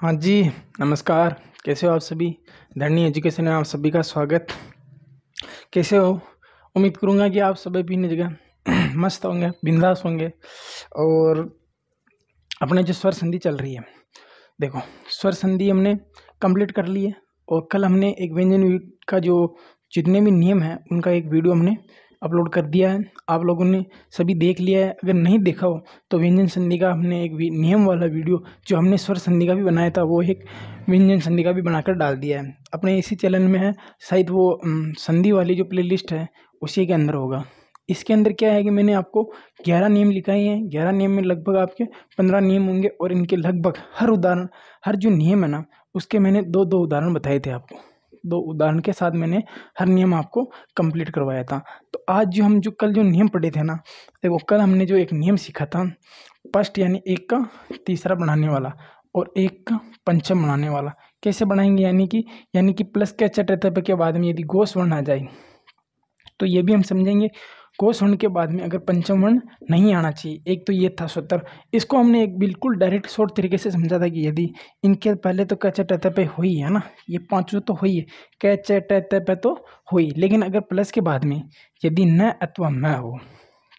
हाँ जी, नमस्कार। कैसे हो आप सभी? धरनी एजुकेशन में आप सभी का स्वागत। कैसे हो? उम्मीद करूँगा कि आप सभी अपनी जगह मस्त होंगे, बिंदास होंगे। और अपने जो स्वर संधि चल रही है, देखो स्वर संधि हमने कंप्लीट कर ली है। और कल हमने एक व्यंजन का जो जितने भी नियम हैं उनका एक वीडियो हमने अपलोड कर दिया है। आप लोगों ने सभी देख लिया है। अगर नहीं देखा हो तो व्यंजन संधि का हमने एक नियम वाला वीडियो जो हमने स्वर संधि का भी बनाया था, वो एक व्यंजन संधि का भी बनाकर डाल दिया है। अपने इसी चैनल में है, शायद वो संधि वाली जो प्लेलिस्ट है उसी के अंदर होगा। इसके अंदर क्या है कि मैंने आपको 11 नियम लिखाए हैं। 11 नियम में लगभग आपके 15 नियम होंगे और इनके लगभग हर उदाहरण, हर जो नियम है ना, उसके मैंने दो दो उदाहरण बताए थे आपको। 2 उदाहरण के साथ मैंने हर नियम आपको कंप्लीट करवाया था। तो आज जो कल जो नियम पढ़े थे ना, देखो कल हमने जो एक नियम सीखा था, फर्स्ट यानी 1 का तीसरा बनाने वाला और 1 का पंचम बनाने वाला कैसे बनाएंगे। यानी कि प्लस के चटते के बाद में यदि गोस वर्ण आ जाए तो ये भी हम समझेंगे। कोस वर्ण के बाद में अगर पंचम वर्ण नहीं आना चाहिए, एक तो ये था सूत्र। इसको हमने एक बिल्कुल डायरेक्ट शॉर्ट तरीके से समझा था कि यदि इनके पहले तो कच टत पे हुई है ना, ये पांचों तो हुई है, कच टत पे तो हुई, लेकिन अगर प्लस के बाद में यदि न अथवा मैं हो,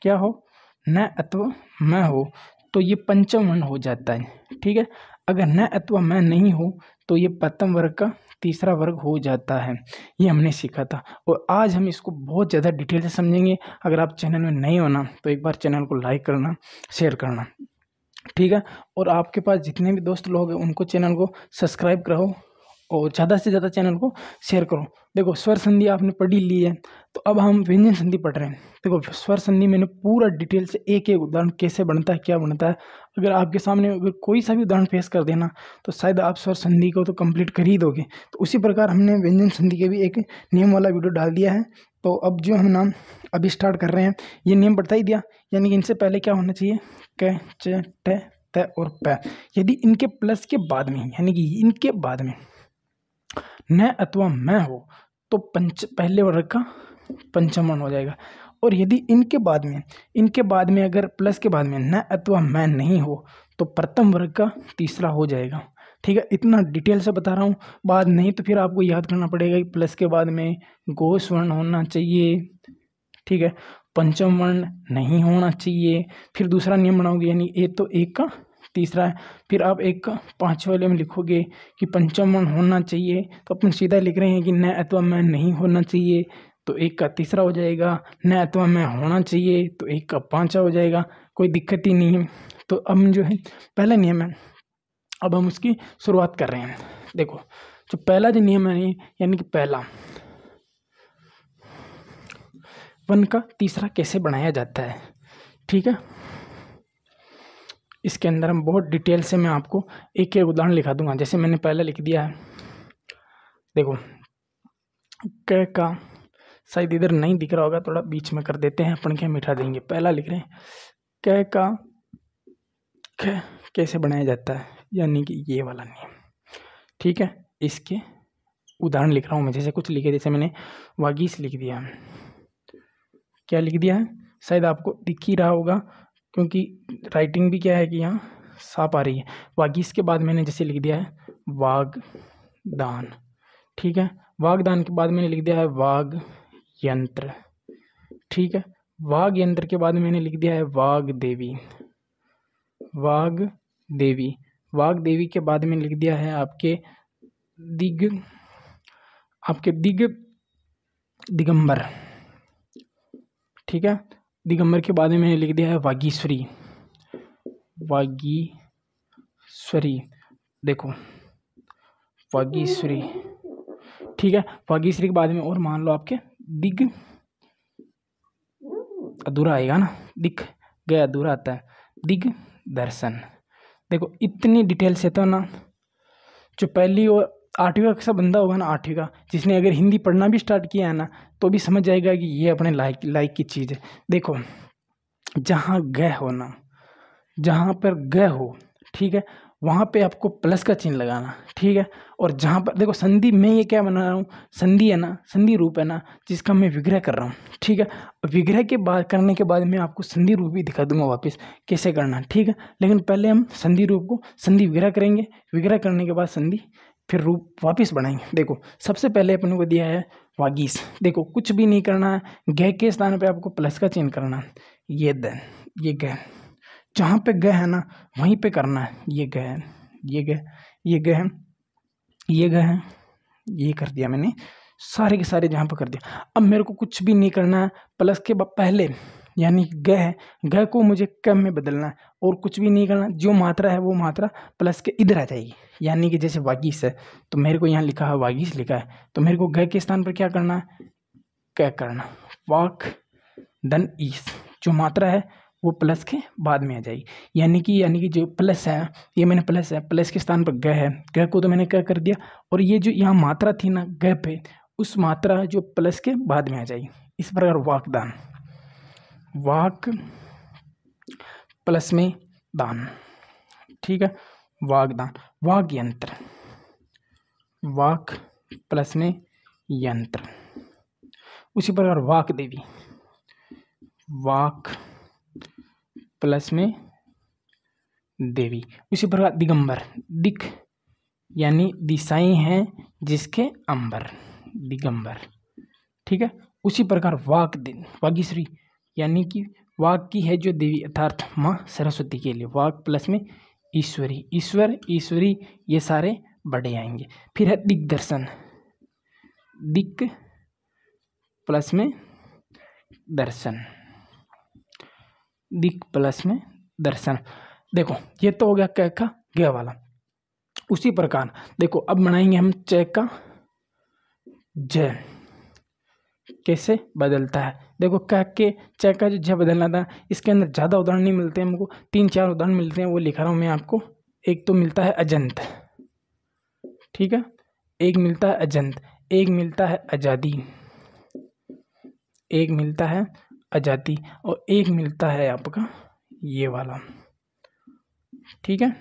क्या हो, न अथवा मैं हो, तो ये पंचम वर्ण हो जाता है। ठीक है, अगर न अथवा मैं नहीं हो तो ये प्रथम वर्ग का तीसरा वर्ग हो जाता है। ये हमने सीखा था और आज हम इसको बहुत ज़्यादा डिटेल से समझेंगे। अगर आप चैनल में नए हो ना तो एक बार चैनल को लाइक करना, शेयर करना, ठीक है। और आपके पास जितने भी दोस्त लोग हैं उनको चैनल को सब्सक्राइब कराओ और ज़्यादा से ज़्यादा चैनल को शेयर करो। देखो स्वर संधि आपने पढ़ी ली है, तो अब हम व्यंजन संधि पढ़ रहे हैं। देखो स्वर संधि मैंने पूरा डिटेल से एक एक उदाहरण कैसे बनता है, क्या बनता है, अगर आपके सामने अगर कोई सा भी उदाहरण पेश कर देना तो शायद आप स्वर संधि को तो कंप्लीट कर ही दोगे। तो उसी प्रकार हमने व्यंजन संधि के भी एक नियम वाला वीडियो डाल दिया है। तो अब जो हम नाम अभी स्टार्ट कर रहे हैं, ये नियम बता ही दिया। यानी कि इनसे पहले क्या होना चाहिए, क च ट त और प। यदि इनके प्लस के बाद में, यानी कि इनके बाद में न अथवा मैं हो तो पहले वर्ग का पंचम वर्ण हो जाएगा। और यदि इनके बाद में अगर प्लस के बाद में न अथवा मैं नहीं हो तो प्रथम वर्ग का तीसरा हो जाएगा। ठीक है, इतना डिटेल से बता रहा हूँ। बाद नहीं तो फिर आपको याद करना पड़ेगा कि प्लस के बाद में गोस वर्ण होना चाहिए, ठीक है, पंचम वर्ण नहीं होना चाहिए। फिर दूसरा नियम बनाओगे, यानी ये तो 1 का तीसरा है, फिर आप 1 का पाँचवें वाले में लिखोगे कि पंचम वर्ण होना चाहिए, तो अपन सीधा लिख रहे हैं कि न अथवा मैं नहीं होना चाहिए तो 1 का तीसरा हो जाएगा, न अथवा मैं होना चाहिए तो 1 का पाँचवा हो जाएगा। कोई दिक्कत ही नहीं है। तो अब जो है पहला नियम है, अब हम उसकी शुरुआत कर रहे हैं। देखो जो पहला जो नियम है यानी कि पहला वन का तीसरा कैसे बनाया जाता है, ठीक है। इसके अंदर हम बहुत डिटेल से मैं आपको एक एक उदाहरण लिखा दूंगा। जैसे मैंने पहले लिख दिया है, देखो क का, शायद इधर नहीं दिख रहा होगा, थोड़ा बीच में कर देते हैं, अपन क्या मिटा देंगे। पहला लिख रहे हैं क का ख कैसे बनाया जाता है, यानी कि ये वाला नियम, ठीक है। इसके उदाहरण लिख रहा हूँ मैं, जैसे कुछ लिखे, जैसे मैंने वागीश लिख दिया है। क्या लिख दिया है, शायद आपको दिख ही रहा होगा क्योंकि राइटिंग भी क्या है कि यहाँ साफ आ रही है। वागीश के बाद मैंने जैसे लिख दिया है वागदान, ठीक है। वागदान के बाद मैंने लिख दिया है वाग यंत्र, ठीक है। वाग यंत्र के बाद मैंने लिख दिया है वाग देवी, वाग देवी। वाग देवी के बाद मैंने लिख दिया है आपके दिगंबर, ठीक है। दिगंबर के बाद में मैंने लिख दिया है वागीश्वरी, वागीश्वरी, देखो वागीश्वरी, ठीक है। वागीश्वरी के बाद में और मान लो आपके दिग, अधूरा आएगा ना, दिख गया अधूरा आता है, दिग दर्शन। देखो इतनी डिटेल से तो ना, जो पहली और 8वीं का बंदा होगा ना, 8वीं का, जिसने अगर हिंदी पढ़ना भी स्टार्ट किया है ना, तो भी समझ जाएगा कि ये अपने लायक की चीज़ है। देखो जहाँ ग हो ना, जहाँ पर ग हो, ठीक है, वहाँ पे आपको प्लस का चिन्ह लगाना, ठीक है। और जहाँ पर देखो संधि में ये क्या बना रहा हूँ, संधि है ना, संधि रूप है ना, जिसका मैं विग्रह कर रहा हूँ, ठीक है। विग्रह के बाद करने के बाद मैं आपको संधि रूप भी दिखा दूंगा वापस कैसे करना, ठीक है। लेकिन पहले हम संधि रूप को संधि विग्रह करेंगे, विग्रह करने के बाद संधि फिर रूप वापस बनाएंगे। देखो सबसे पहले अपने को दिया है वागीश। देखो कुछ भी नहीं करना है, ग के स्थान पे आपको प्लस का चिन्ह करना है। ये द, ये ग, जहाँ पे ग है ना वहीं पे करना है। ये ग है, ये ग, ये ग है, ये ग है, ये कर दिया मैंने, सारे के सारे जहाँ पे कर दिया। अब मेरे को कुछ भी नहीं करना है, प्लस के पहले यानी ग है, ग को मुझे क में बदलना है और कुछ भी नहीं करना। जो मात्रा है वो मात्रा प्लस के इधर आ जाएगी। यानी कि जैसे वागीश है तो मेरे को यहाँ लिखा है वागीश लिखा है, तो मेरे को ग के स्थान पर क्या करना है, क करना। वाक धन ईस, जो मात्रा है वो प्लस के बाद में आ जाएगी। यानी कि जो प्लस है, ये मैंने प्लस है, प्लस के स्थान पर ग है, ग को तो मैंने क कर दिया। और ये जो यहाँ मात्रा थी ना ग पे, उस मात्रा जो प्लस के बाद में आ जाएगी। इस प्रकार वाकदान, वाक प्लस में दान, ठीक है। वागदान, वाग यंत्र, वाक प्लस में यंत्र। उसी प्रकार वाक देवी, वाक प्लस में देवी। उसी प्रकार दिगंबर, दिक यानी दिशाएं हैं जिसके अंबर, दिगंबर, ठीक है। उसी प्रकार वाक दिन, वागीश्वरी यानी कि वाक की है जो देवी अर्थात माँ सरस्वती के लिए, वाक प्लस में ईश्वरी, ईश्वर ईश्वरी, ये सारे बड़े आएंगे। फिर है दिग्दर्शन, दिक प्लस में दर्शन, दिक प्लस में दर्शन। देखो ये तो हो गया क का ग वाला। उसी प्रकार देखो अब बनाएंगे हम च का ज, कैसे बदलता है। देखो क के च का जो ज बदलना था, इसके अंदर ज़्यादा उदाहरण नहीं मिलते हैं हमको, 3-4 उदाहरण मिलते हैं, वो लिखा रहा हूँ मैं आपको। एक तो मिलता है अजंत, ठीक है, एक मिलता है अजंत, एक मिलता है आज़ादी, एक मिलता है आज़ादी, और एक मिलता है आपका ये वाला, ठीक है।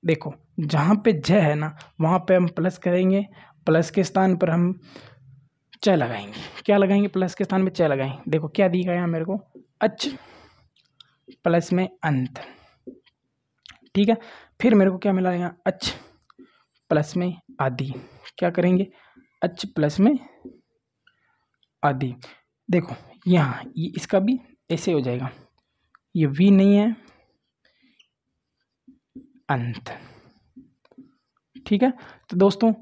देखो जहाँ पे ज है ना वहाँ पे हम प्लस करेंगे, प्लस के स्थान पर हम च लगाएंगे। क्या लगाएंगे, प्लस के स्थान पे च लगाएंगे। देखो क्या दिखा यहाँ मेरे को, अच प्लस में अंत, ठीक है। फिर मेरे को क्या मिला यहाँ, अच प्लस में आदि। क्या करेंगे, अच प्लस में आदि। देखो यहाँ ये इसका भी ऐसे हो जाएगा, ये वी नहीं है, अंत, ठीक है। तो दोस्तों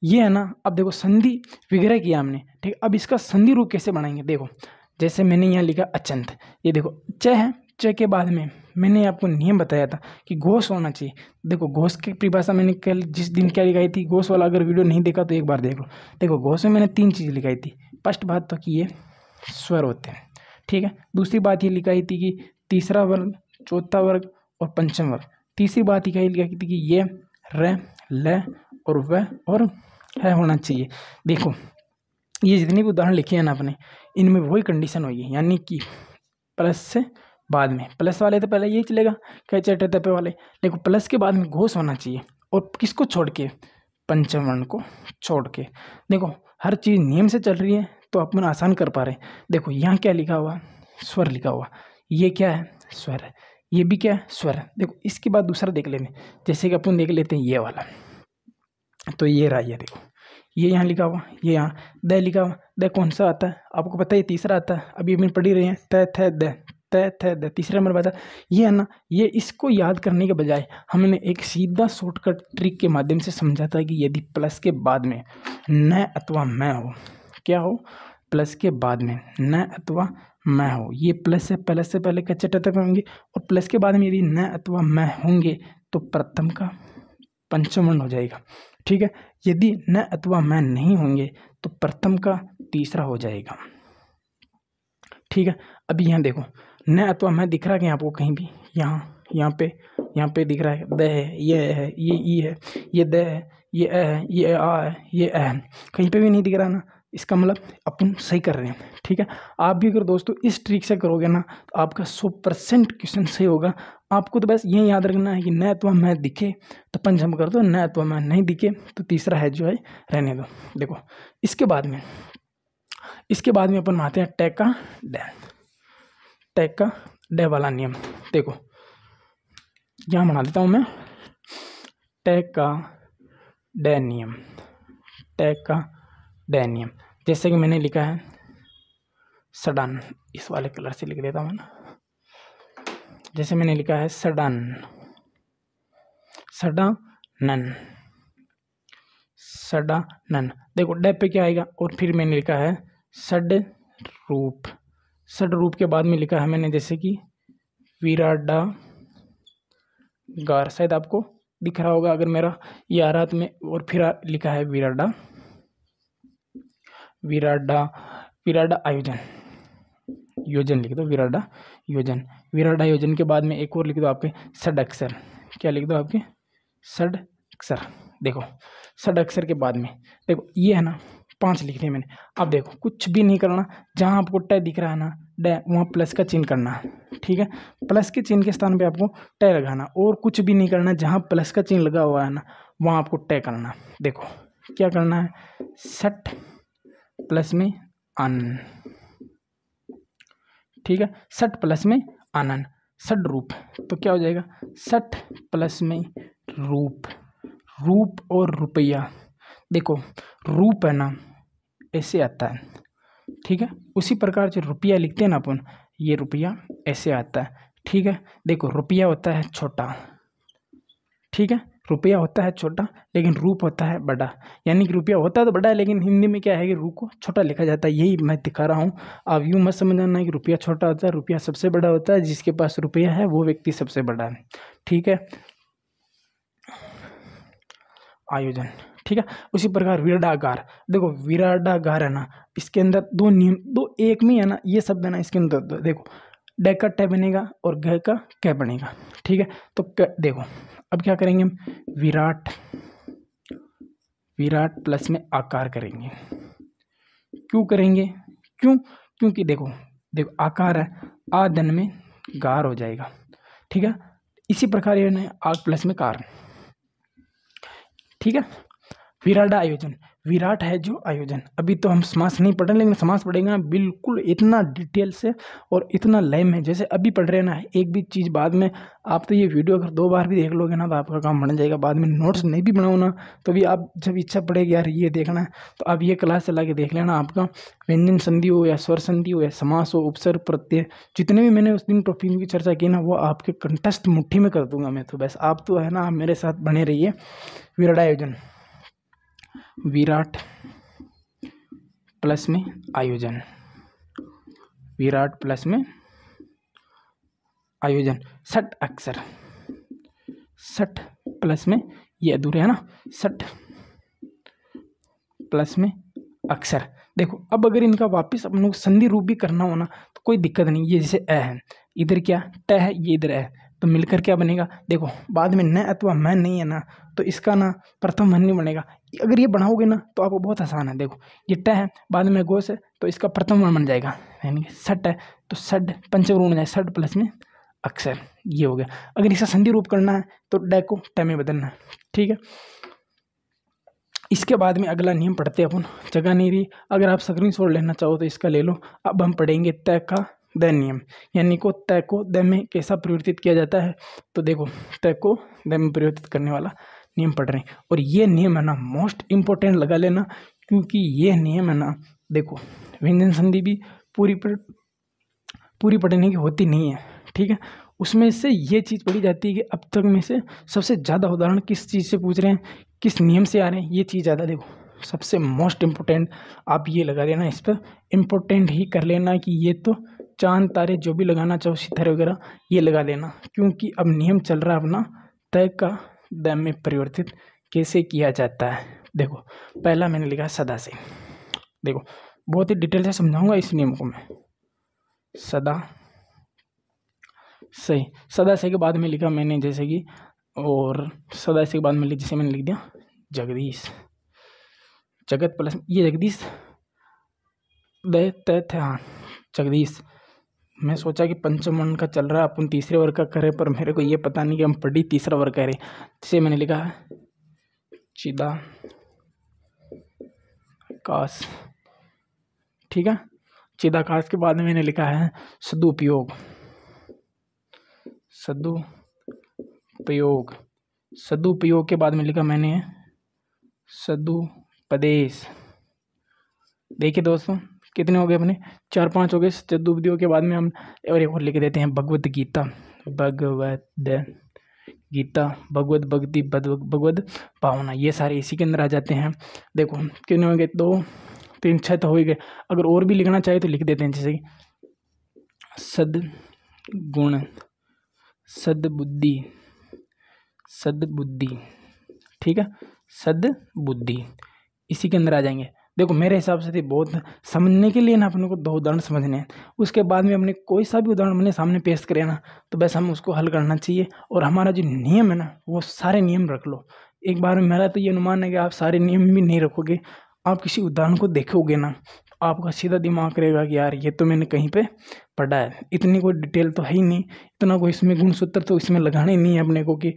ये है ना, अब देखो संधि विग्रह किया हमने, ठीक। अब इसका संधि रूप कैसे बनाएंगे, देखो जैसे मैंने यहाँ लिखा अचंत, ये देखो च है, च के बाद में मैंने आपको नियम बताया था कि घोष होना चाहिए। देखो घोष की परिभाषा मैंने कल जिस दिन क्या लिखाई थी, घोष वाला अगर वीडियो नहीं देखा तो एक बार देख लो। देखो घोष में मैंने 3 चीज़ लिखाई थी। फर्स्ट बात तो कि ये स्वर होते हैं, ठीक है। दूसरी बात ये लिखाई थी कि तीसरा वर्ग, चौथा वर्ग और पंचम वर्ग। तीसरी बात ये लिखाई थी कि ये र, ल और व और है होना चाहिए। देखो ये जितनी भी उदाहरण लिखे हैं ना अपने, इनमें वही कंडीशन होगी, यानी कि प्लस से बाद में, प्लस वाले तो पहले यही चलेगा कई चटे तपे वाले, देखो प्लस के बाद में घोष होना चाहिए। और किसको छोड़ के, पंचम वर्ण को छोड़ के। देखो हर चीज़ नियम से चल रही है तो अपन आसान कर पा रहे हैं। देखो यहाँ क्या लिखा हुआ, स्वर लिखा हुआ, ये क्या है, स्वर है, ये भी क्या है, स्वर है। देखो इसके बाद दूसरा देख लेते हैं, जैसे कि अपन देख लेते हैं ये वाला, तो ये रहा, ये देखो ये यहाँ लिखा हुआ, ये यहाँ द लिखा हुआ। द कौन सा आता है आपको पता है, तीसरा आता है, अभी अपन पढ़ ही रहे हैं, त थ द, त थ द, तीसरा नंबर बता। ये है ना, ये इसको याद करने के बजाय हमने एक सीधा शॉर्टकट ट्रिक के माध्यम से समझा था कि यदि प्लस के बाद में न अथवा मैं हो, क्या हो, प्लस के बाद में न अथवा मैं हो, ये प्लस से पहले कच्चे टते होंगे, और प्लस के बाद में यदि न अथवा मैं होंगे तो प्रथम का पंचम वर्ण हो जाएगा, ठीक है। यदि न अथवा मैं नहीं होंगे तो प्रथम का तीसरा हो जाएगा, ठीक है। अभी यहाँ देखो न अथवा मैं दिख रहा है कि आपको कहीं भी, यहाँ पे दिख रहा है, द है, ये ई है, ये द है, ये अ है, ये आ है, ये अ है, कहीं पे भी नहीं दिख रहा ना, इसका मतलब अपन सही कर रहे हैं। ठीक है, आप भी अगर दोस्तों इस ट्रिक से करोगे ना तो आपका 100% क्वेश्चन सही होगा। आपको तो बस ये याद रखना है कि न अथवा मैं दिखे तो पंचम कर दो, न अथवा मैं नहीं दिखे तो तीसरा है जो है रहने दो। देखो इसके बाद में अपन आते हैं टैग का डे वाला नियम। देखो यहाँ बना देता हूँ मैं टैग का डे नियम। जैसे कि मैंने लिखा है सडन, इस वाले कलर से लिख देता हूँ ना। जैसे मैंने लिखा है सडनन, देखो डे पे क्या आएगा, और फिर मैंने लिखा है सड रूप के बाद में लिखा है मैंने जैसे कि विराडागार, शायद आपको दिख रहा होगा अगर मेरा ये आ रहा तो मैं, और फिर लिखा है विराडा योजन लिख दो, विराडा योजन के बाद में एक और लिख दो आपके सड अक्षर। क्या लिख दो आपके सड अक्षर। देखो सड अक्षर के बाद में देखो ये है ना 5 लिख दिए मैंने। अब देखो कुछ भी नहीं करना, जहाँ आपको टे दिख रहा है ना डे, वहाँ प्लस का चिन्ह करना है। ठीक है, प्लस के चिन्ह के स्थान पे आपको टे लगाना, और कुछ भी नहीं करना, जहाँ प्लस का चिन्ह लगा हुआ है ना वहाँ आपको टे करना। देखो क्या करना है, सट प्लस में अन। ठीक है, सट प्लस में अनन, सड रूप, तो क्या हो जाएगा सट प्लस में रूप और रुपया। देखो रूप है ना ऐसे आता है, ठीक है, उसी प्रकार से रुपया लिखते हैं ना अपन, ये रुपया ऐसे आता है। ठीक है, देखो रुपया होता है छोटा, ठीक है, रुपया होता है छोटा लेकिन रूप होता है बड़ा, यानी कि रुपया होता है तो बड़ा है लेकिन हिंदी में क्या है कि रूप को छोटा लिखा जाता है। यही मैं दिखा रहा हूँ, आप यूँ मत समझना कि रुपया छोटा होता है, रुपया सबसे बड़ा होता है, जिसके पास रुपया है वो व्यक्ति सबसे बड़ा है। ठीक है, आयोजन। ठीक है, उसी प्रकार विराडागार, देखो विराडागार है ना, इसके अंदर 2 नियम, 2 एक में है ना, ये शब्द है ना इसके अंदर देखो डे का टे बनेगा और घ का कै बनेगा। ठीक है, तो देखो अब क्या करेंगे हम, विराट प्लस में आकार करेंगे। क्यों करेंगे, क्योंकि देखो आकार है, आदन में गार हो जाएगा। ठीक है, इसी प्रकार ये आग प्लस में कार। ठीक है, विराट आयोजन, विराट है जो आयोजन। अभी तो हम समास नहीं पढ़ रहे लेकिन समास पढ़ेंगे बिल्कुल इतना डिटेल से और इतना लय में जैसे अभी पढ़ रहे हैं ना। एक भी चीज़ बाद में आप तो ये वीडियो अगर 2 बार भी देख लोगे ना तो आपका काम बन जाएगा। बाद में नोट्स नहीं भी बनाओ ना तो भी आप जब इच्छा पड़ेगी यार ये देखना है तो आप ये क्लास चला के देख लेना। आपका व्यंजन संधि हो या स्वर संधि हो या समास हो, उपसर्ग प्रत्यय, जितने भी मैंने उस दिन टॉपिक की चर्चा की ना वो आपके कंठस्थ मुट्ठी में कर दूंगा मैं। तो बस आप तो है ना आप मेरे साथ बने रहिए। विराट आयोजन, विराट प्लस में आयोजन, विराट प्लस में आयोजन, सट अक्षर, सट प्लस में ये अधूरे है ना, सट प्लस में अक्षर। देखो अब अगर इनका वापस अपन को संधि रूप भी करना हो ना तो कोई दिक्कत नहीं। ये जैसे अ है, इधर क्या ट है, ये इधर है, तो मिलकर क्या बनेगा, देखो बाद में न अथवा मैं नहीं है ना तो इसका ना प्रथम वन नहीं बनेगा। अगर ये बनाओगे ना तो आपको बहुत आसान है। देखो ये ट है, बाद में गोस है तो इसका प्रथम वन बन जाएगा, यानी कि सट है तो सड पंचम बन जाए, सड प्लस में अक्षर, ये हो गया। अगर इसका संधि रूप करना है तो ड को ट में बदलना है। ठीक है, इसके बाद में अगला नियम पढ़ते हैं अपन, जगह नहीं रही, अगर आप स्क्रीनशॉट लेना चाहो तो इसका ले लो। अब हम पढ़ेंगे तय का द नियम, यानी को तय को द में कैसा परिवर्तित किया जाता है। तो देखो तय को द में परिवर्तित करने वाला नियम पढ़ रहे हैं, और ये नियम है ना मोस्ट इम्पोर्टेंट लगा लेना, क्योंकि ये नियम है ना देखो व्यंजन संधि भी पूरी पढ़ने की होती नहीं है। ठीक है, उसमें से ये चीज़ पढ़ी जाती है कि अब तक में से सबसे ज़्यादा उदाहरण किस चीज़ से पूछ रहे हैं, किस नियम से आ रहे हैं, ये चीज़ ज़्यादा देखो सबसे मोस्ट इम्पोर्टेंट आप ये लगा देना, इस पर इम्पोर्टेंट ही कर लेना कि ये तो चांद तारे जो भी लगाना चाहो सितारे वगैरह ये लगा देना, क्योंकि अब नियम चल रहा है अपना तय का द में परिवर्तित कैसे किया जाता है। देखो पहला मैंने लिखा सदा से, देखो बहुत ही डिटेल से समझाऊंगा इस नियम को मैं। सदा सही, सदा से के बाद में लिखा मैंने जैसे कि, और सदा से के बाद में जैसे मैंने लिख दिया जगदीश, जगत प्लस ये जगदीश दे ते थे, हाँ जगदीश। मैं सोचा कि पंचम वर्ण का चल रहा है, अपन तीसरे वर्ग का करें, पर मेरे को ये पता नहीं कि हम पढ़ी तीसरा वर्ग करें। जिसे मैंने लिखा है चिदाकाश। ठीक है, चिदाकाश के बाद में मैंने लिखा है सदुपयोग। सदुपयोग, सदुपयोग के बाद में लिखा मैंने सदुपदेश। देखिए दोस्तों कितने हो गए अपने, 4-5 हो गए। सदुपयोग के बाद में हम और एक और लिख देते हैं भगवद गीता। भगवद गीता, भगवद भक्ति, भगवद भावना, ये सारे इसी के अंदर आ जाते हैं। देखो कितने हो गए, 2 3 6 तो हो ही गए। अगर और भी लिखना चाहे तो लिख देते हैं, जैसे कि सद्गुण, सद्बुद्धि, सद्बुद्धि। ठीक है, सद्बुद्धि इसी के अंदर आ जाएंगे। देखो मेरे हिसाब से तो बहुत समझने के लिए ना अपने को 2 उदाहरण समझने हैं, उसके बाद में अपने कोई सा भी उदाहरण अपने सामने पेश करें ना, तो बस हम उसको हल करना चाहिए। और हमारा जो नियम है ना, वो सारे नियम रख लो एक बार में। मेरा तो ये अनुमान है कि आप सारे नियम भी नहीं रखोगे, आप किसी उदाहरण को देखोगे ना, आपका सीधा दिमाग करेगा कि यार ये तो मैंने कहीं पे पढ़ा है, इतनी कोई डिटेल तो है ही नहीं, इतना कोई इसमें गुणसूत्र तो इसमें लगाना ही नहीं है अपने को कि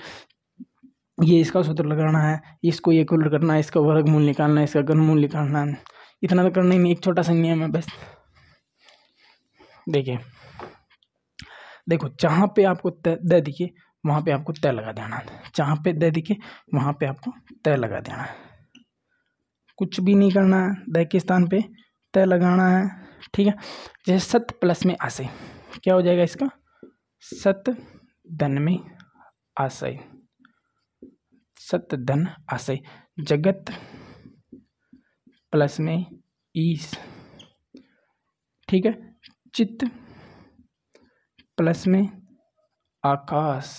ये इसका सूत्र लगाना है, इसको ये कुल करना है, इसका वर्गमूल निकालना है, इसका घनमूल निकालना है, इतना तो करना ही नहीं। एक छोटा सा नियम है बस। देखिए देखो, जहाँ पे आपको दे दिखे वहाँ पे आपको तय लगा देना है, जहाँ पे दे दिखे वहाँ पे आपको तय लगा देना है, कुछ भी नहीं करना है, दे के स्थान पे तय लगाना है। ठीक है, जैसे सत प्लस में आशय, क्या हो जाएगा इसका, सत धन में आशय, सत धन आशय। जगत प्लस में ईश। ठीक है, चित्त प्लस में आकाश,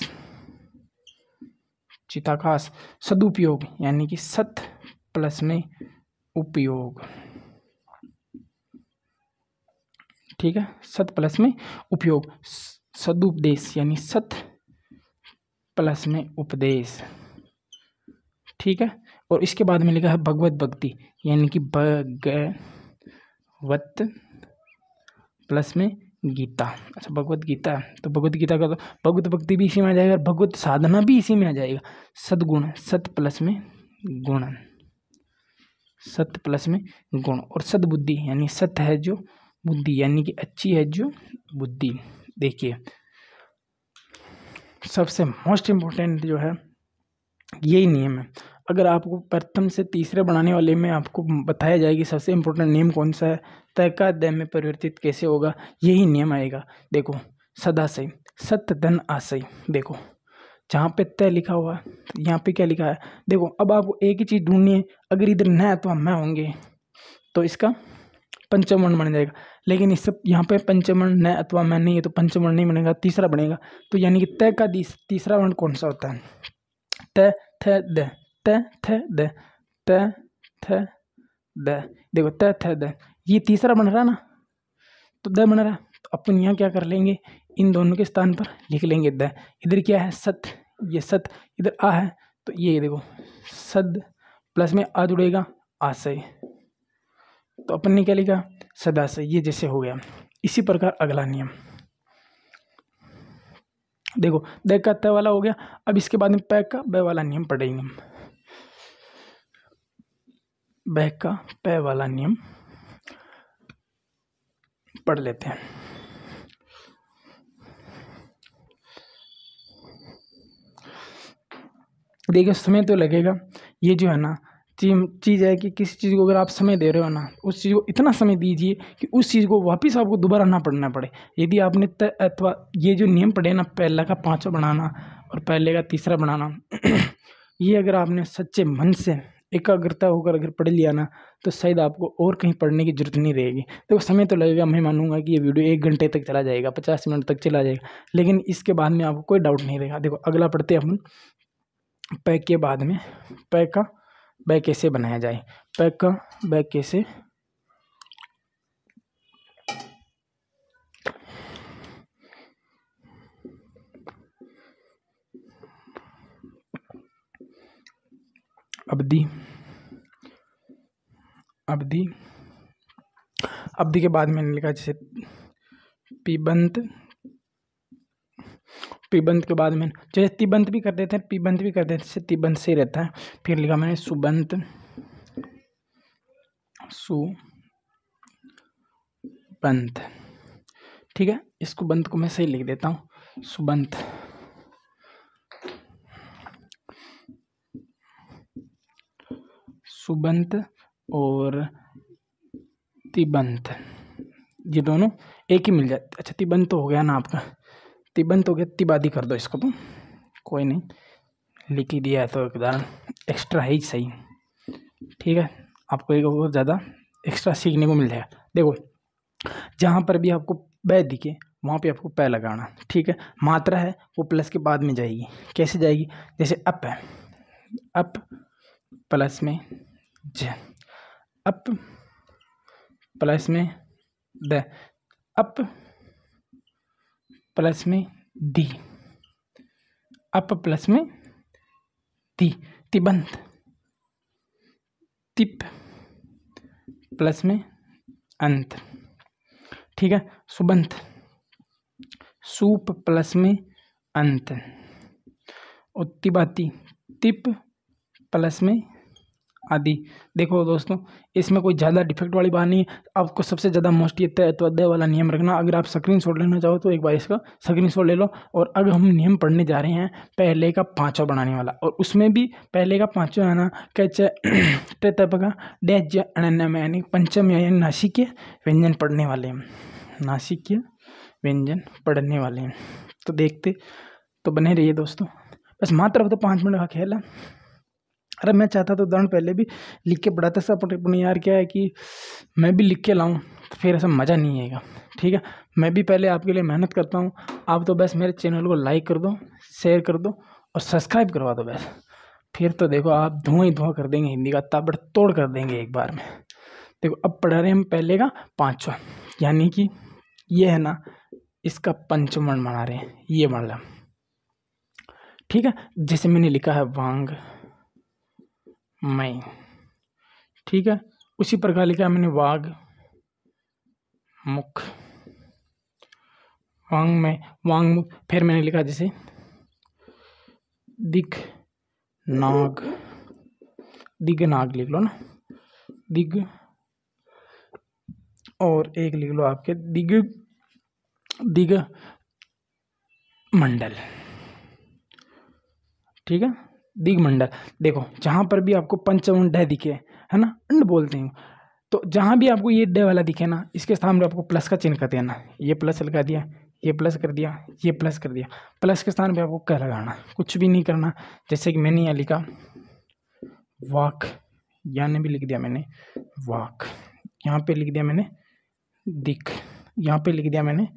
चिताकाश। सदुपयोग यानी कि सत प्लस में उपयोग। ठीक है, सत प्लस में उपयोग। सदुपदेश यानी सत प्लस में उपदेश। ठीक है, और इसके बाद में लिखा है भगवत भक्ति यानी कि भगवत प्लस में गीता। अच्छा भगवत गीता, तो भगवत गीता का तो भगवत भक्ति भी इसी में आ जाएगा, भगवत साधना भी इसी में आ जाएगा। सद्गुण, सत प्लस में गुण, सत प्लस में गुण। और सद्बुद्धि यानी सत है जो बुद्धि, यानी कि अच्छी है जो बुद्धि। देखिए सबसे मोस्ट इम्पोर्टेंट जो है यही नियम है। अगर आपको प्रथम से तीसरे बनाने वाले में आपको बताया जाए कि सबसे इम्पोर्टेंट नियम कौन सा है, तय का दय में परिवर्तित कैसे होगा, यही नियम आएगा। देखो सदाशय, सत धन आशय। देखो जहाँ पे तय लिखा हुआ है यहाँ पे क्या लिखा है, देखो अब आपको एक ही चीज़ ढूंढनी है। अगर इधर न अथवा मैं होंगे तो इसका पंचम वर्ण बन जाएगा, लेकिन इससे यहाँ पे पंचम वर्ण न अथवा मैं नहीं है तो पंचम वर्ण नहीं बनेगा, तीसरा बनेगा। तो यानी कि तय का तीसरा वर्ण कौन सा होता है, त थ द, त थ द, त थ द। देखो त थ द ये तीसरा बन रहा है ना, तो द बन रहा है, तो अपन यहाँ क्या कर लेंगे, इन दोनों के स्थान पर लिख लेंगे द। इधर क्या है सत, ये सत, इधर आ है, तो ये देखो सद प्लस में आ जुड़ेगा आशय, तो अपन ने क्या लिखा सदाशय। ये जैसे हो गया। इसी प्रकार अगला नियम देखो, द का त वाला हो गया। अब इसके बाद में प का ब वाला नियम पढ़ेंगे हम। ब का प वाला नियम पढ़ लेते हैं। देखिए समय तो लगेगा, ये जो है ना चीज़ है कि किसी चीज़ को अगर आप समय दे रहे हो ना, उस चीज़ को इतना समय दीजिए कि उस चीज़ को वापस आपको दोबारा ना पढ़ना पड़े। यदि आपने अथवा ये जो नियम पढ़े ना, पहला का पांचवा बनाना और पहले का तीसरा बनाना ये अगर आपने सच्चे मन से एकाग्रता होकर अगर पढ़ लिया ना, तो शायद आपको और कहीं पढ़ने की जरूरत नहीं रहेगी। तो समय तो लगेगा, मैं मानूंगा कि ये वीडियो 1 घंटे तक चला जाएगा, 50 मिनट तक चला जाएगा, लेकिन इसके बाद में आपको कोई डाउट नहीं रहेगा। देखो अगला पढ़ते हैं अपन, प के बाद में प का ब कैसे बनाया जाए। प का ब कैसे, अवधि, अवधि अवधि के बाद मैंने लिखा जैसे पिबंत, पिबंत के बाद मैंने जैसे तिबंत भी कर देते हैं, पिबंत भी कर देते हैं, जैसे तिबंत से रहता है। फिर लिखा मैंने सुबंत, सुबंत, ठीक है। इसको बंत को मैं सही लिख देता हूँ, सुबंत। सुबंत और तिबंत, ये दोनों एक ही मिल जाते। अच्छा तिबंत तो हो गया ना आपका, तिबंत हो गया, तिबादी कर दो इसको, तो कोई नहीं, लिख ही दिया है तो एक उदाहरण एक्स्ट्रा है ही सही, ठीक है। आपको एक और ज़्यादा एक्स्ट्रा सीखने को मिल जाएगा। देखो जहाँ पर भी आपको बै दिखे वहाँ पे आपको पै लगाना, ठीक है। मात्रा है वो प्लस के बाद में जाएगी, कैसे जाएगी, जैसे अप है, अप प्लस में ज, अप प्लस में द, अप प्लस में दी, अप प्लस में दी, तिबंत, तिप प्लस में अंत, ठीक है। सुबंत, सूप प्लस में अंत, और तिबाती, तिप प्लस में आदि। देखो दोस्तों इसमें कोई ज़्यादा डिफेक्ट वाली बात नहीं है। आपको सबसे ज़्यादा मोस्ट ये तय तो अध्याय वाला नियम रखना। अगर आप स्क्रीनशॉट लेना चाहो तो एक बार इसका स्क्रीनशॉट ले लो। और अगर हम नियम पढ़ने जा रहे हैं पहले का पाँचवा बनाने वाला, और उसमें भी पहले का पाँचवा है ना कैचे का डैज यानी पंचम यानी नासिकीय व्यंजन पढ़ने वाले हैं, नासिकीय व्यंजन पढ़ने वाले हैं। तो देखते तो बने रहिए दोस्तों। बस मात्र तो 5 मिनट का खेल है। अरे मैं चाहता तो उदाहरण पहले भी लिख के पढ़ाता सब, अपने यार क्या है कि मैं भी लिख के लाऊं तो फिर ऐसा मज़ा नहीं आएगा, ठीक है। मैं भी पहले आपके लिए मेहनत करता हूं, आप तो बस मेरे चैनल को लाइक कर दो, शेयर कर दो और सब्सक्राइब करवा दो बस। फिर तो देखो आप धुआं ही धुआं कर देंगे, हिंदी का ताबड़तोड़ कर देंगे एक बार में। देखो अब पढ़ा रहे हम पहले का पाँचवा, यानी कि ये है ना इसका पंचमण बना रहे हैं, ये मतलब, ठीक है। जैसे मैंने लिखा है वांग मैं, ठीक है। उसी प्रकार लिखा है मैंने वाग मुख, वांग में वांग मुख। फिर मैंने लिखा जैसे दिग नाग, दिग नाग लिख लो ना, दिग, और एक लिख लो आपके दिग, दिग मंडल, ठीक है, दिगमंडल। देखो जहाँ पर भी आपको पंचमण डे दिखे है ना, अंड बोलते हैं, तो जहाँ भी आपको ये डे वाला दिखे ना इसके सामने आपको प्लस का चिन्ह कर देना। ये प्लस लगा दिया, ये प्लस कर दिया, ये प्लस कर दिया, प्लस के स्थान पे आपको क्या लगाना, कुछ भी नहीं करना। जैसे कि मैंने यहाँ लिखा वाक, यहाँ भी लिख दिया मैंने वाक, यहाँ पे लिख दिया मैंने दिख, यहाँ पे लिख दिया मैंने,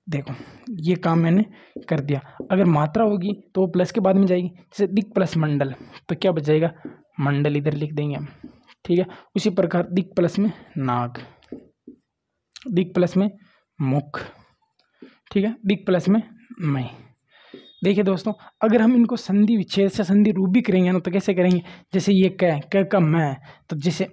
देखो ये काम मैंने कर दिया। अगर मात्रा होगी तो वो प्लस के बाद में जाएगी, जैसे दिक प्लस मंडल, तो क्या बच जाएगा, मंडल इधर लिख देंगे हम, ठीक है। उसी प्रकार दिक प्लस में नाग, दिक प्लस में मुख, ठीक है, दिक प्लस में मैं। देखिए दोस्तों अगर हम इनको संधि विच्छेद से संधि रूप भी करेंगे ना तो कैसे करेंगे, जैसे ये क का मैं, तो जैसे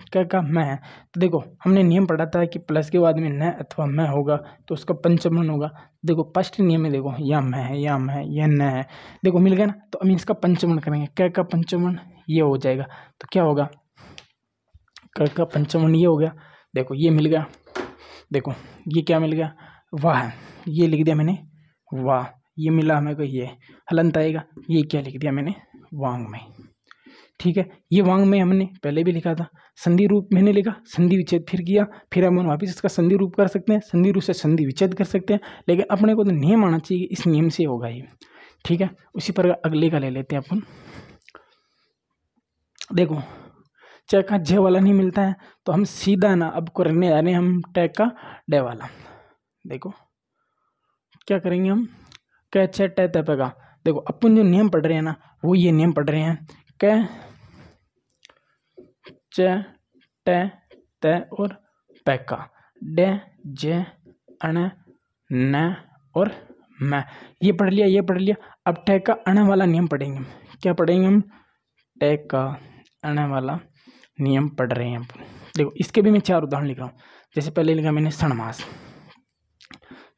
क का मैं, तो देखो हमने नियम पढ़ा था कि प्लस के बाद में न अथवा मैं होगा तो उसका पंचमण होगा। देखो फर्स्ट नियम में देखो या मैं है, या मैं, या न है, देखो मिल गया ना। तो हम इसका पंचमण करेंगे, क का पंचमण ये हो जाएगा, तो क्या होगा, क का पंचमण ये हो गया। देखो ये मिल गया, देखो ये क्या मिल गया, वाह, ये लिख दिया मैंने वाह, ये मिला हमें को, ये हलंत आएगा, ये क्या लिख दिया मैंने वांग में, ठीक है। ये वांग में हमने पहले भी लिखा था, संधि रूप मैंने लिखा, संधि विच्छेद फिर किया, फिर हम वापस इसका संधि रूप कर सकते हैं, संधि रूप से संधि विच्छेद कर सकते हैं, लेकिन अपने को तो नियम आना चाहिए, इस नियम से होगा ये, ठीक है। उसी प्रकार अगले का ले लेते हैं अपन। देखो च का ज वाला नहीं मिलता है तो हम सीधा ना अब करने जा रहे हैं हम ट का डे वाला। देखो क्या करेंगे हम, क छ ट त प का, देखो अपन जो नियम पढ़ रहे हैं ना वो ये नियम पढ़ रहे हैं, क च ट त और प का, ड ज अण न और मैं, ये पढ़ लिया, ये पढ़ लिया। अब ट का अण वाला नियम पढ़ेंगे, क्या पढ़ेंगे हम, ट का अण वाला नियम पढ़ रहे हैं। देखो इसके भी मैं 4 उदाहरण लिख रहा हूँ। जैसे पहले लिखा मैंने षणमास,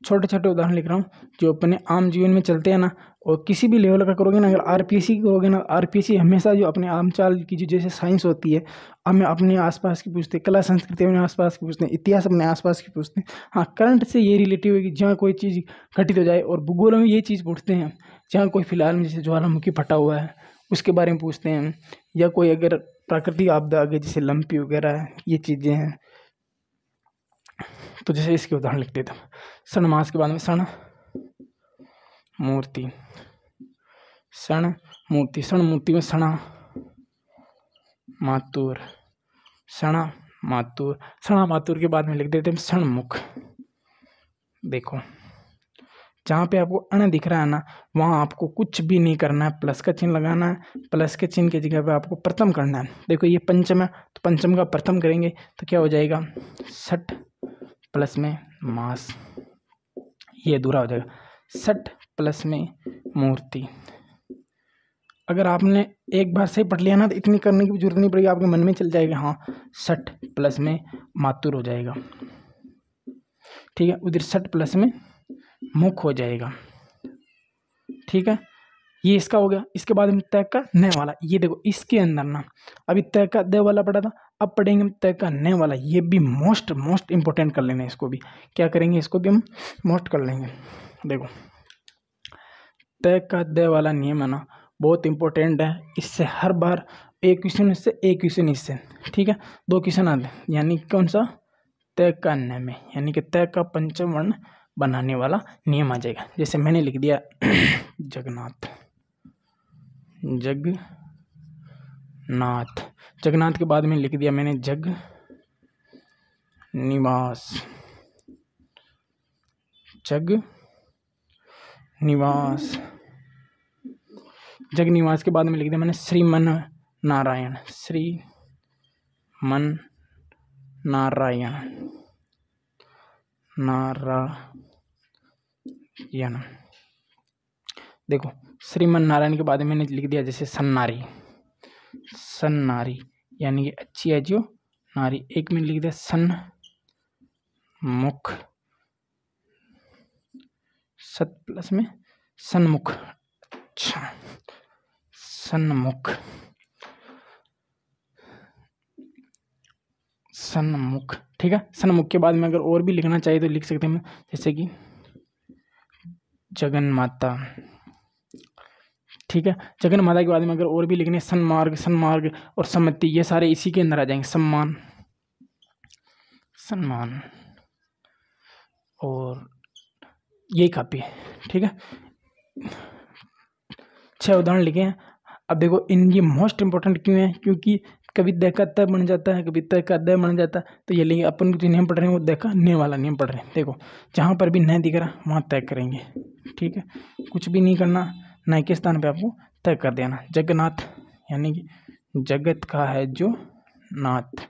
छोटे छोटे उदाहरण लिख रहा हूँ जो अपने आम जीवन में चलते हैं ना, और किसी भी लेवल का करोगे ना, अगर आरपीएससी करोगे ना, आरपीएससी हमेशा जो अपने आम चाल की जो जैसे साइंस होती है, हमें अपने आसपास की पूछते हैं, कला संस्कृति अपने आसपास की पूछते हैं, इतिहास अपने आसपास की पूछते हैं। हाँ, करंट से ये रिलेटिव है कि जहाँ कोई चीज़ घटित हो जाए, और भूगोल में ये चीज़ पूछते हैं जहाँ कोई फिलहाल में जैसे ज्वालामुखी फटा हुआ है उसके बारे में पूछते हैं, या कोई अगर प्राकृतिक आपदा आ गई जैसे लंपी वगैरह, ये चीज़ें हैं। तो जैसे इसके उदाहरण लिख देता हूँ। षणमास के बाद में षण मूर्ति, षण मूर्ति, षण मूर्ति में षणा मातुर, षणा मातुर, षणा मातुर के बाद में लिख देते हैं षणमुख। देखो जहाँ पे आपको अण दिख रहा है ना, वहाँ आपको कुछ भी नहीं करना है, प्लस का चिन्ह लगाना है, प्लस के चिन्ह की जगह पे आपको प्रथम करना है। देखो ये पंचम है तो पंचम का प्रथम करेंगे तो क्या हो जाएगा, षठ प्लस में मास, ये अधूरा हो जाएगा, षठ प्लस में मूर्ति। अगर आपने एक बार से पढ़ लिया ना तो इतनी करने की जरूरत नहीं पड़ेगी, आपके मन में चल जाएगा, हाँ षठ प्लस में मातुर हो जाएगा, ठीक है। उधर षठ प्लस में मुख हो जाएगा, ठीक है। ये इसका हो गया। इसके बाद में तय का न वाला, ये देखो इसके अंदर ना अभी तय का द वाला पढ़ा था, अब पढ़ेंगे हम तय का न वाला। ये भी मोस्ट इंपॉर्टेंट कर लेना, इसको भी क्या करेंगे, इसको भी हम मोस्ट कर लेंगे। देखो तय का द वाला नियम है ना, बहुत इंपॉर्टेंट है। इससे हर बार एक क्वेश्चन इससे, एक क्वेश्चन इससे, ठीक है, 2 क्वेश्चन आते हैं। यानी कौन सा, तय का न में, यानी कि तय का पंचम वर्ण बनाने वाला नियम आ जाएगा। जैसे मैंने लिख दिया जगन्नाथ, जगन्नाथ, जगन्नाथ के बाद में लिख दिया मैंने जग निवास, जग निवास, जग निवास के बाद में लिख दिया मैंने श्रीमन नारायण, श्रीमन नारायण, नारायण। देखो श्रीमन नारायण के बाद में मैंने लिख दिया जैसे सन्नारी, सन्नारी यानी कि अच्छी है जो नारी। एक में लिख दिया सन्मुख, सत प्लस में सन्मुख, अच्छा सन्मुख, सन्मुख, ठीक है। सन्मुख के बाद में अगर और भी लिखना चाहिए तो लिख सकते हैं, जैसे कि जगन माता, ठीक है। जगन माता के बाद में अगर और भी लिखने, सन्मार्ग, सन्मार्ग और सम्मति, ये सारे इसी के अंदर आ जाएंगे। सम्मान, सम्मान और यही काफी है, ठीक है। 6 उदाहरण लिखे हैं। अब देखो इन ये मोस्ट इंपॉर्टेंट क्यों है, क्योंकि कभी द का त बन जाता है, कभी त का द बन जाता है। तो ये लेंगे अपन जो नियम पढ़ रहे हैं वो द का न वाला नियम पढ़ रहे हैं। देखो जहाँ पर भी न दिख रहा वहाँ तय करेंगे, ठीक है। कुछ भी नहीं करना, न के स्थान पे आपको तय कर देना। जगन्नाथ यानी कि जगत का है जो नाथ,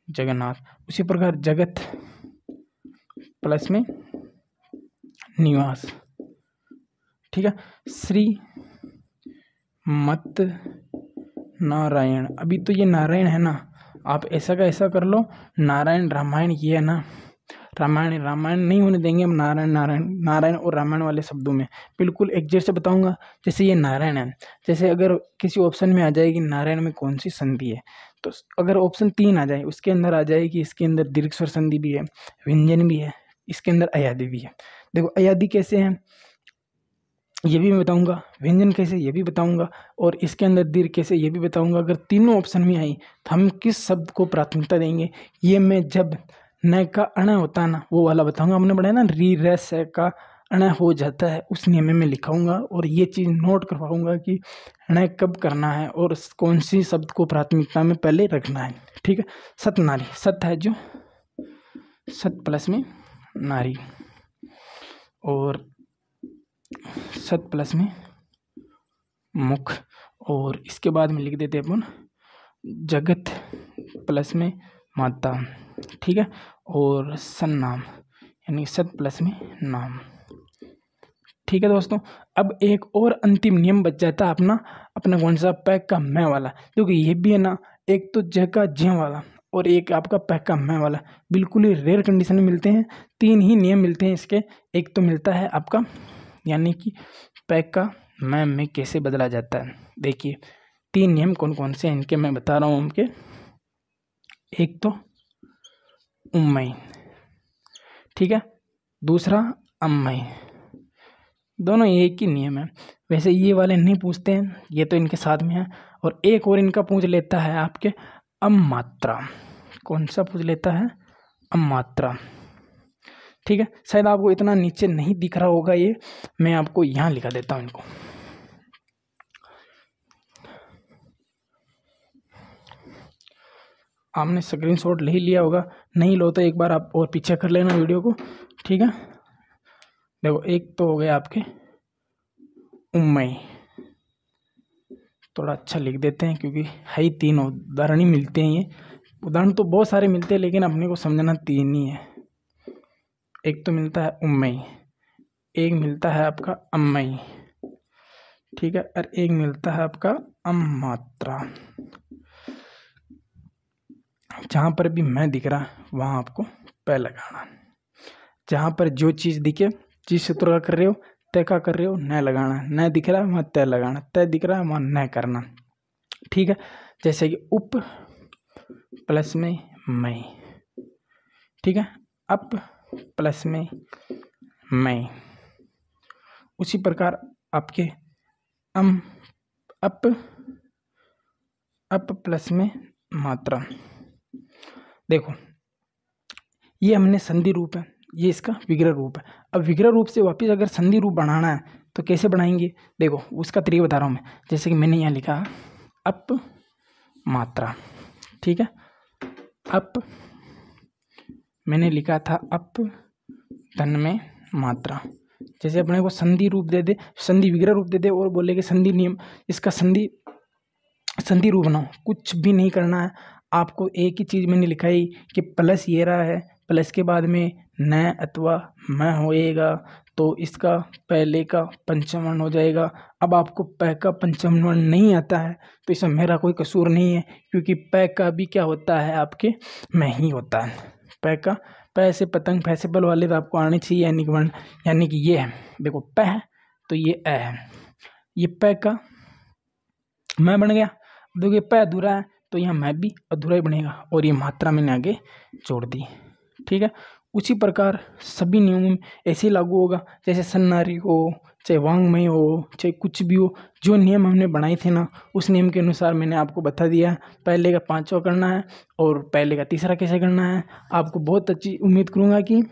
जगन्नाथ। उसी प्रकार जगत प्लस में निवास, ठीक है। श्री मत नारायण, अभी तो ये नारायण है ना, आप ऐसा का ऐसा कर लो, नारायण रामायण ये है ना, रामायण रामायण नहीं होने देंगे हम, नारायण नारायण, नारायण और रामायण वाले शब्दों में बिल्कुल एग्जैक्ट से बताऊंगा। जैसे ये नारायण है, जैसे अगर किसी ऑप्शन में आ जाएगी नारायण में कौन सी संधि है, तो अगर ऑप्शन 3 आ जाए उसके अंदर आ जाएगी, इसके अंदर दीर्घ स्वर संधि भी है, व्यंजन भी है, इसके अंदर अयादि भी है। देखो अयादि कैसे है ये भी मैं बताऊंगा, व्यंजन कैसे ये भी बताऊंगा, और इसके अंदर दीर्घ कैसे ये भी बताऊंगा। अगर तीनों ऑप्शन में आई तो हम किस शब्द को प्राथमिकता देंगे, ये मैं जब न का अण होता है ना वो वाला बताऊंगा। हमने पढ़ा है ना री रे से का अण हो जाता है, उस नियम में मैं लिखाऊंगा और ये चीज़ नोट करवाऊंगा कि अण कब करना है और कौन सी शब्द को प्राथमिकता में पहले रखना है, ठीक है। सत नारी, सत है जो सत प्लस में नारी, और सत प्लस में मुख, और इसके बाद में लिख देते हैं अपन जगत प्लस में माता, ठीक है। और सन्नाम यानी सत प्लस में नाम, ठीक है दोस्तों। अब एक और अंतिम नियम बच जाता है अपना कौन सा, पैक का मैं वाला, क्योंकि ये भी है ना, एक तो ज का ज्य वाला और एक आपका पैक का मैं वाला, बिल्कुल ही रेयर कंडीशन में मिलते हैं। 3 ही नियम मिलते हैं इसके। एक तो मिलता है आपका यानी कि पैक का मैं में कैसे बदला जाता है। देखिए 3 नियम कौन कौन से हैं इनके मैं बता रहा हूँ उनके। एक तो उम्मई, ठीक है, दूसरा अम्मई, दोनों एक ही नियम है। वैसे ये वाले नहीं पूछते हैं, ये तो इनके साथ में है। और एक और इनका पूछ लेता है आपके अमात्रा। कौन सा पूछ लेता है? अमात्रा, ठीक है। शायद आपको इतना नीचे नहीं दिख रहा होगा, ये मैं आपको यहाँ लिखा देता हूँ इनको। आपने स्क्रीनशॉट ले ही लिया होगा, नहीं लो तो एक बार आप और पीछे कर लेना वीडियो को, ठीक है। देखो एक तो हो गया आपके उम्मई, थोड़ा अच्छा लिख देते हैं क्योंकि है ही 3 उदाहरण ही मिलते हैं। ये उदाहरण तो बहुत सारे मिलते हैं लेकिन अपने को समझना 3 ही है। एक तो मिलता है उम्मई, एक मिलता है आपका अम्मई, ठीक है, और एक मिलता है आपका अमात्रा। जहाँ पर भी मैं दिख रहा है वहाँ आपको पै लगाना। जहाँ पर जो चीज़ दिखे, जिस सूत्र का कर रहे हो, तय का कर रहे हो, न लगाना। न दिख रहा है वहाँ तय लगाना, तय दिख रहा है वहाँ न करना, ठीक है। जैसे कि उप प्लस में मैं, ठीक है, अप प्लस में मैं। उसी प्रकार आपके अप प्लस में मात्रा। देखो ये हमने संधि रूप है, ये इसका विग्रह रूप है। अब विग्रह रूप से वापस अगर संधि रूप बनाना है तो कैसे बनाएंगे? देखो उसका तरीका बता रहा हूँ मैं। जैसे कि मैंने यहाँ लिखा अप मात्रा, ठीक है, अप मैंने लिखा था अप धन में मात्रा। जैसे अपने को संधि रूप दे दे, संधि विग्रह रूप दे दे और बोले कि संधि नियम, इसका संधि रूप बनाओ, कुछ भी नहीं करना है आपको। एक ही चीज़ मैंने लिखा है कि प्लस ये रहा है, प्लस के बाद में न अथवा मैं होएगा तो इसका पहले का पंचम वर्ण हो जाएगा। अब आपको पै का पंचम वर्ण नहीं आता है तो इसमें मेरा कोई कसूर नहीं है, क्योंकि पै का भी क्या होता है आपके मैं ही होता है। पै का पै से पतंग फै से बल वाले तो आपको आने चाहिए यानी कि वर्ण, यानी कि ये है। देखो पै है तो ये ए है, ये पै का मैं बन गया। देखिए पै अधूरा है तो यहाँ मैं भी अधूरा ही बनेगा और ये मात्रा मैंने आगे जोड़ दी, ठीक है। उसी प्रकार सभी नियमों में ऐसे ही लागू होगा। जैसे सन्नारी हो, चाहे वांग्मय हो, चाहे कुछ भी हो, जो नियम हमने बनाए थे ना उस नियम के अनुसार मैंने आपको बता दिया। पहले का 5वां करना है और पहले का 3रा कैसे करना है। आपको बहुत अच्छी उम्मीद करूँगा कि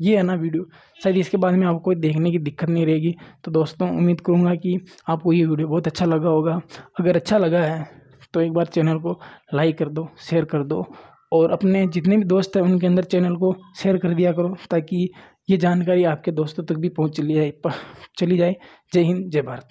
ये है ना वीडियो, शायद इसके बाद में आपको कोई देखने की दिक्कत नहीं रहेगी। तो दोस्तों उम्मीद करूँगा कि आपको ये वीडियो बहुत अच्छा लगा होगा। अगर अच्छा लगा है तो एक बार चैनल को लाइक कर दो, शेयर कर दो और अपने जितने भी दोस्त हैं उनके अंदर चैनल को शेयर कर दिया करो, ताकि ये जानकारी आपके दोस्तों तक भी पहुंच चली जाए। जय हिंद, जय भारत।